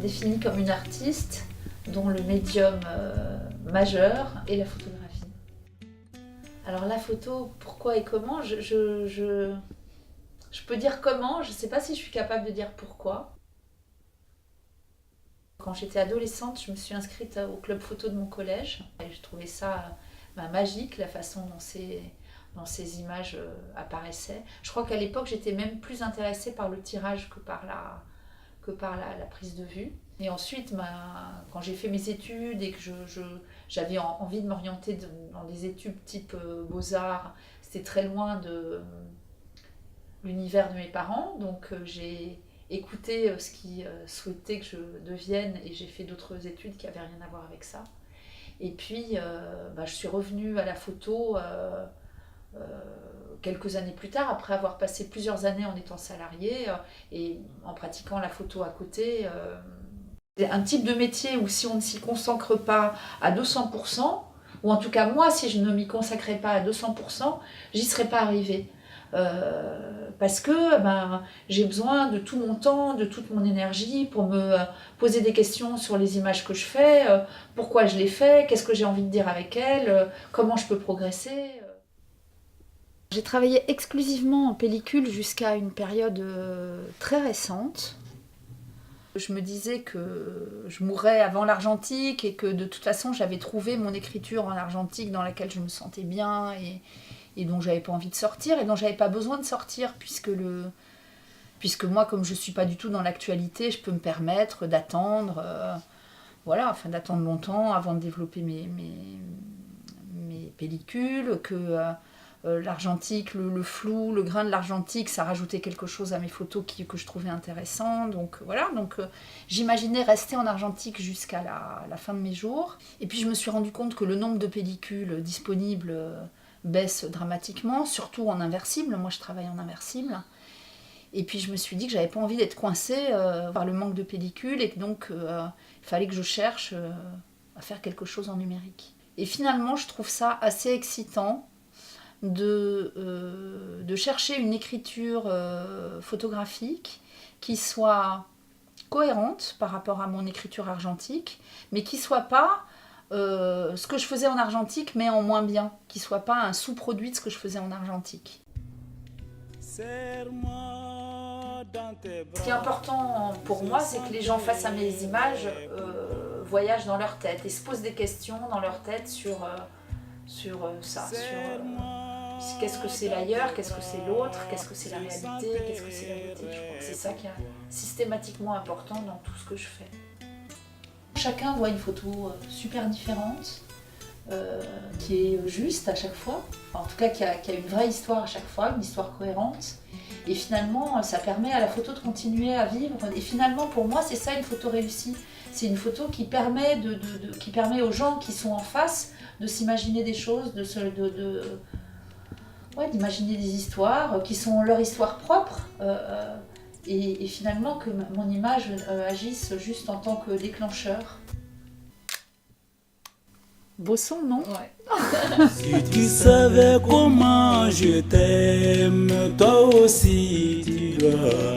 définie comme une artiste dont le médium majeur est la photographie. Alors la photo, pourquoi et comment, je peux dire comment, je ne sais pas si je suis capable de dire pourquoi. Quand j'étais adolescente, je me suis inscrite au club photo de mon collège. Et je trouvais ça magique, la façon dont ces images apparaissaient. Je crois qu'à l'époque, j'étais même plus intéressée par le tirage que par la prise de vue. Et ensuite, quand j'ai fait mes études et que j'avais envie de m'orienter dans des études type Beaux-Arts, c'était très loin de l'univers de mes parents. Donc j'ai écouté ce qu'ils souhaitaient que je devienne et j'ai fait d'autres études qui n'avaient rien à voir avec ça. Et puis, je suis revenue à la photo quelques années plus tard, après avoir passé plusieurs années en étant salariée et en pratiquant la photo à côté. C'est un type de métier où si on ne s'y consacre pas à 200%, ou en tout cas moi, si je ne m'y consacrais pas à 200%, j'y serais pas arrivée. Parce que j'ai besoin de tout mon temps, de toute mon énergie pour me poser des questions sur les images que je fais, pourquoi je les fais, qu'est-ce que j'ai envie de dire avec elles, comment je peux progresser. J'ai travaillé exclusivement en pellicule jusqu'à une période très récente. Je me disais que je mourrais avant l'argentique et que de toute façon j'avais trouvé mon écriture en argentique dans laquelle je me sentais bien et dont j'avais pas envie de sortir et dont j'avais pas besoin de sortir puisque moi, comme je suis pas du tout dans l'actualité, je peux me permettre d'attendre d'attendre longtemps avant de développer mes pellicules, que l'argentique, le flou, le grain de l'argentique, ça rajoutait quelque chose à mes photos que je trouvais intéressant. Donc j'imaginais rester en argentique jusqu'à la fin de mes jours. Et puis je me suis rendu compte que le nombre de pellicules disponibles baisse dramatiquement, surtout en inversible. Moi, je travaille en inversible. Et puis, je me suis dit que j'avais pas envie d'être coincée par le manque de pellicules et que donc, il fallait que je cherche à faire quelque chose en numérique. Et finalement, je trouve ça assez excitant de chercher une écriture photographique qui soit cohérente par rapport à mon écriture argentique, mais qui soit pas ce que je faisais en argentique, mais en moins bien, qui soit pas un sous-produit de ce que je faisais en argentique. Ce qui est important pour moi, c'est que les gens face à mes images voyagent dans leur tête et se posent des questions dans leur tête sur ça, sur qu'est-ce que c'est l'ailleurs, qu'est-ce que c'est l'autre, qu'est-ce que c'est la réalité, qu'est-ce que c'est la beauté. Je crois que c'est ça qui est systématiquement important dans tout ce que je fais. Chacun voit une photo super différente, qui est juste à chaque fois, enfin, en tout cas qui a une vraie histoire à chaque fois, une histoire cohérente. Et finalement, ça permet à la photo de continuer à vivre. Et finalement, pour moi, c'est ça une photo réussie. C'est une photo qui permet, qui permet aux gens qui sont en face de s'imaginer des choses, d'imaginer des histoires qui sont leur histoire propre. Et finalement que mon image agisse juste en tant que déclencheur. Beau son, non? Ouais. Si tu savais comment je t'aime, toi aussi tu dois